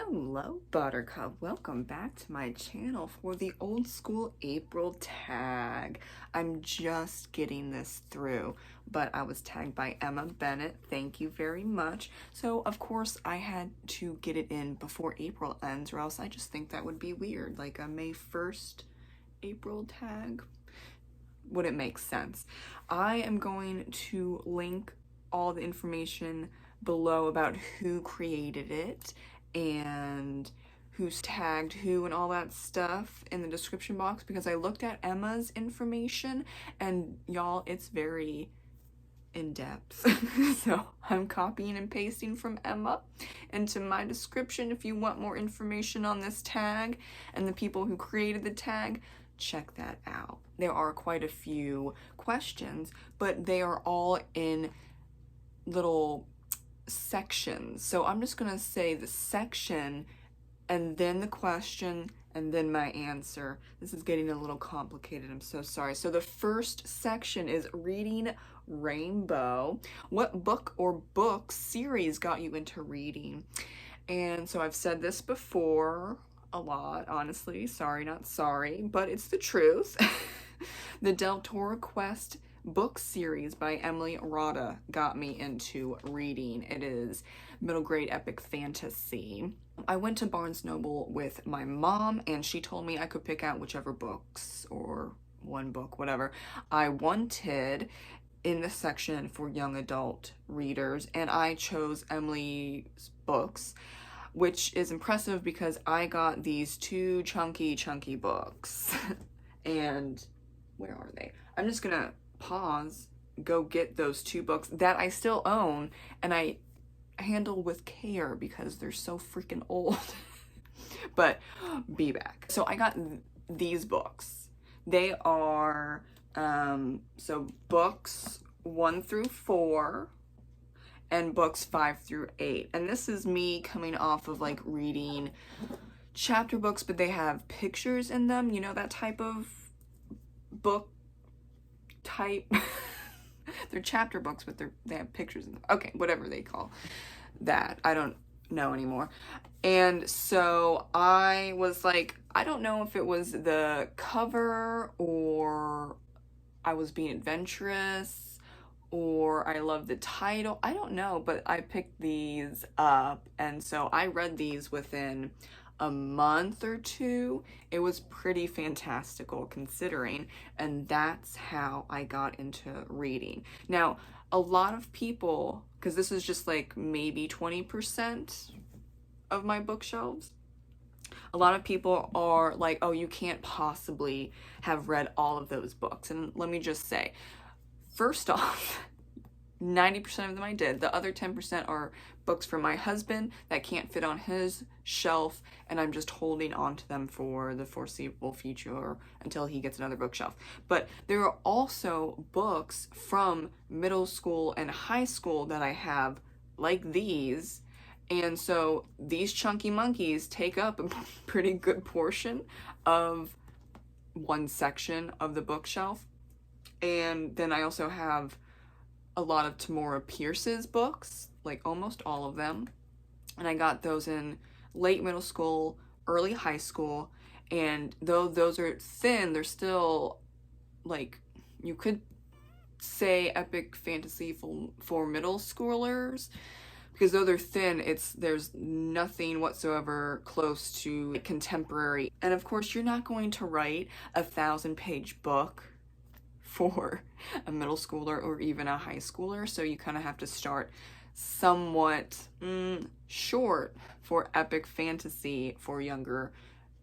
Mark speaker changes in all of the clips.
Speaker 1: Hello Buttercup, welcome back to my channel for the old school April tag. I'm just getting this through, but I was tagged by Emma Bennett, thank you very much. So of course I had to get it in before April ends, or else I just think that would be weird, like a May 1st April tag. Wouldn't make sense. I am going to link all the information below about who created it and who's tagged who and all that stuff in the description box, because I looked at Emma's information and y'all, it's very in depth. So I'm copying and pasting from Emma into my description. If you want more information on this tag and the people who created the tag, check that out. There are quite a few questions, but they are all in little sections. So I'm just gonna say the section and then the question and then my answer. This is getting a little complicated, I'm so sorry. So the first section is reading rainbow. What book or book series got you into reading? And so I've said this before a lot, honestly, sorry not sorry, but it's the truth. The Deltora Quest book series by Emily Rada got me into reading. It is middle grade epic fantasy. I went to Barnes Noble with my mom and she told me I could pick out whichever books or one book, whatever, I wanted in the section for young adult readers, and I chose Emily's books, which is impressive because I got these two chunky books. And where are they? I'm just gonna pause, go get those two books that I still own and I handle with care because they're so freaking old. But be back. So I got these books. They are so books 1 through 4 and books 5 through 8. And this is me coming off of like reading chapter books, but they have pictures in them, you know, that type of book type. They're chapter books, but they have pictures in them. Okay, whatever they call that. I don't know anymore. And so I was like, I don't know if it was the cover or I was being adventurous or I love the title. I don't know, but I picked these up. And so I read these within a month or two. It was pretty fantastical considering, and that's how I got into reading. Now, a lot of people, because this is just like maybe 20% of my bookshelves, a lot of people are like, oh, you can't possibly have read all of those books. And let me just say, first off, 90% of them I did. The other 10% are books from my husband that can't fit on his shelf, and I'm just holding on to them for the foreseeable future until he gets another bookshelf. But there are also books from middle school and high school that I have, like these, and so these chunky monkeys take up a pretty good portion of one section of the bookshelf. And then I also have a lot of Tamora Pierce's books, like almost all of them. And I got those in late middle school, early high school. And though those are thin, they're still like, you could say epic fantasy for middle schoolers, because though they're thin, there's nothing whatsoever close to contemporary. And of course, you're not going to write a 1,000-page book for a middle schooler or even a high schooler, so you kind of have to start somewhat short for epic fantasy for younger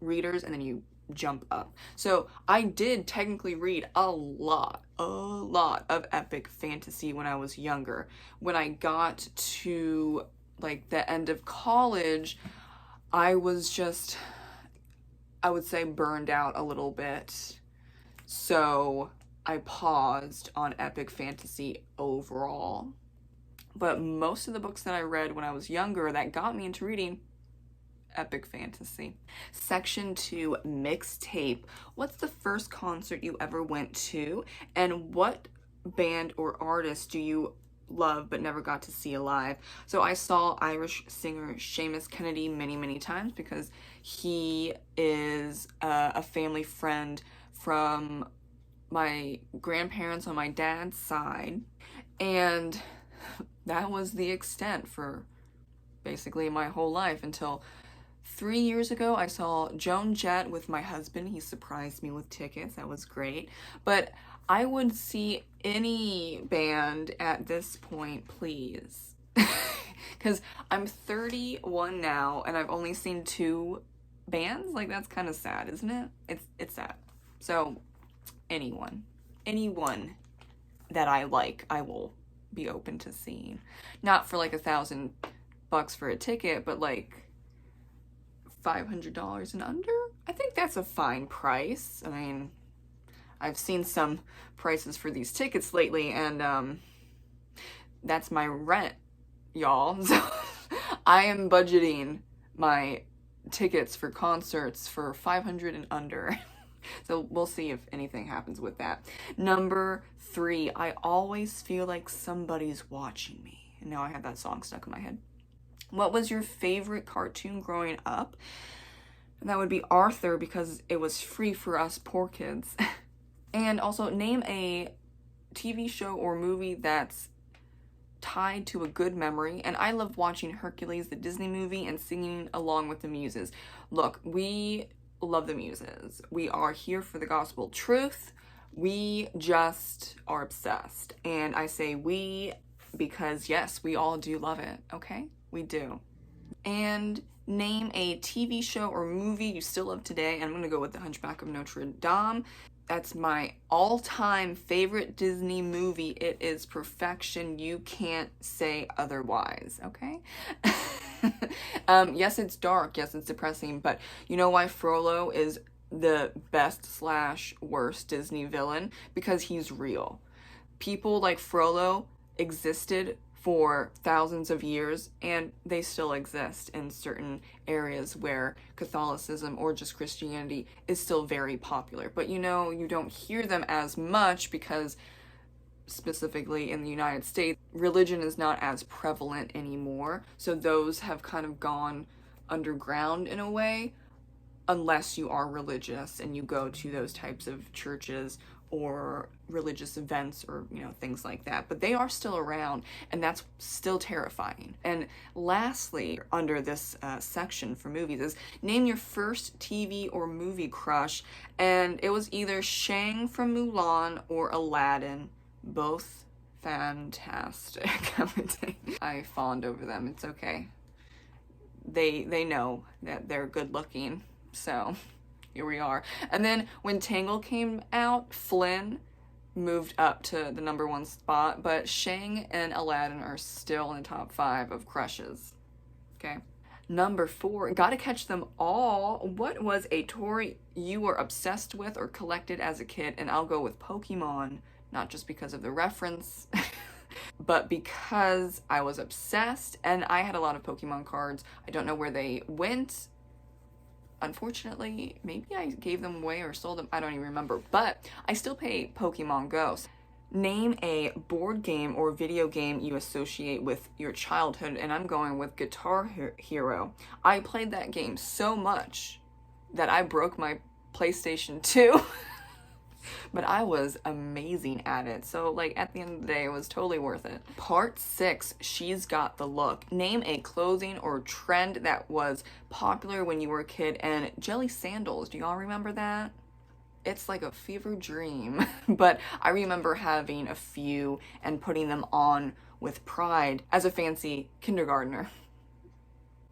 Speaker 1: readers, and then you jump up. So I did technically read a lot of epic fantasy when I was younger. When I got to like the end of college, I was just, I would say, burned out a little bit. So I paused on epic fantasy overall. But most of the books that I read when I was younger that got me into reading, epic fantasy. Section 2, mixtape. What's the first concert you ever went to? And what band or artist do you love but never got to see alive. So I saw Irish singer Seamus Kennedy many times because he is a family friend from my grandparents on my dad's side, and that was the extent for basically my whole life until 3 years ago. I saw Joan Jett with my husband. He surprised me with tickets. That was great. But I would see any band at this point, please. Because I'm 31 now and I've only seen 2 bands. Like, that's kind of sad, isn't it? It's sad. So anyone that I like, I will be open to seeing. Not for like $1,000 for a ticket, but like $500 and under. I think that's a fine price. I mean, I've seen some prices for these tickets lately, and that's my rent, y'all. So I am budgeting my tickets for concerts for $500 and under. So we'll see if anything happens with that. Number 3, I always feel like somebody's watching me. And now I have that song stuck in my head. What was your favorite cartoon growing up? And that would be Arthur, because it was free for us poor kids. And also, name a TV show or movie that's tied to a good memory. And I love watching Hercules, the Disney movie, and singing along with the muses. Look, we love the muses. We are here for the gospel truth. We just are obsessed. And I say we because, yes, we all do love it, okay? We do. And name a TV show or movie you still love today. And I'm gonna go with The Hunchback of Notre Dame. That's my all-time favorite Disney movie. It is perfection. You can't say otherwise, okay? Yes, it's dark. Yes, it's depressing. But you know why Frollo is the best/worst Disney villain? Because he's real. People like Frollo existed for thousands of years, and they still exist in certain areas where Catholicism or just Christianity is still very popular. But you know, you don't hear them as much because specifically in the United States, religion is not as prevalent anymore. So those have kind of gone underground in a way, unless you are religious and you go to those types of churches or religious events or, you know, things like that. But they are still around, and that's still terrifying. And lastly, under this section for movies is name your first TV or movie crush. And it was either Shang from Mulan or Aladdin. Both fantastic. I fawned over them. It's okay. They know that they're good looking, so here we are. And then when Tangle came out, Flynn moved up to the #1 spot, but Shang and Aladdin are still in the top 5 of crushes. Okay. Number 4, gotta catch them all. What was a toy you were obsessed with or collected as a kid? And I'll go with Pokemon, not just because of the reference, but because I was obsessed, and I had a lot of Pokemon cards. I don't know where they went. Unfortunately, maybe I gave them away or sold them. I don't even remember, but I still play Pokemon Go. Name a board game or video game you associate with your childhood, and I'm going with Guitar Hero. I played that game so much that I broke my PlayStation 2. But I was amazing at it. So, like, at the end of the day, it was totally worth it. Part 6, She's Got the Look. Name a clothing or trend that was popular when you were a kid. And jelly sandals, do y'all remember that? It's like a fever dream. But I remember having a few and putting them on with pride as a fancy kindergartner.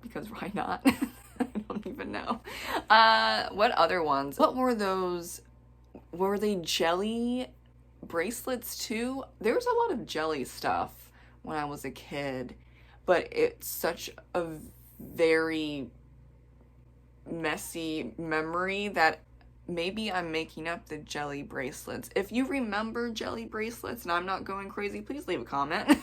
Speaker 1: Because why not? I don't even know. What other ones? What were those? Were they jelly bracelets too? There was a lot of jelly stuff when I was a kid, but it's such a very messy memory that maybe I'm making up the jelly bracelets. If you remember jelly bracelets and I'm not going crazy, please leave a comment.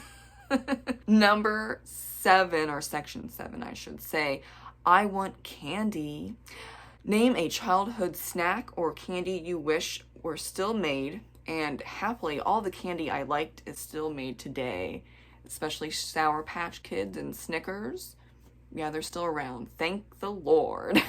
Speaker 1: Number 7, or section 7, I should say, I want candy. Name a childhood snack or candy you wish were still made, and happily all the candy I liked is still made today. especially Sour Patch Kids and Snickers. Yeah, they're still around. Thank the Lord.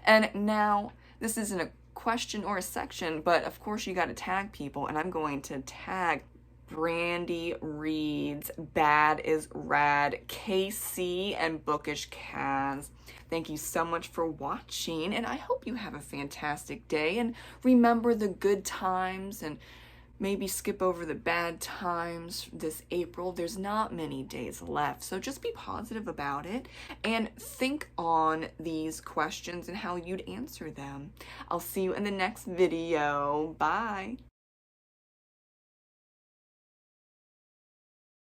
Speaker 1: And now, this isn't a question or a section, but of course you got to tag people, and I'm going to tag Brandy Reads, Bad is Rad, KC, and Bookish Kaz. Thank you so much for watching, and I hope you have a fantastic day, and remember the good times, and maybe skip over the bad times this April. There's not many days left, so just be positive about it and think on these questions and how you'd answer them. I'll see you in the next video. Bye.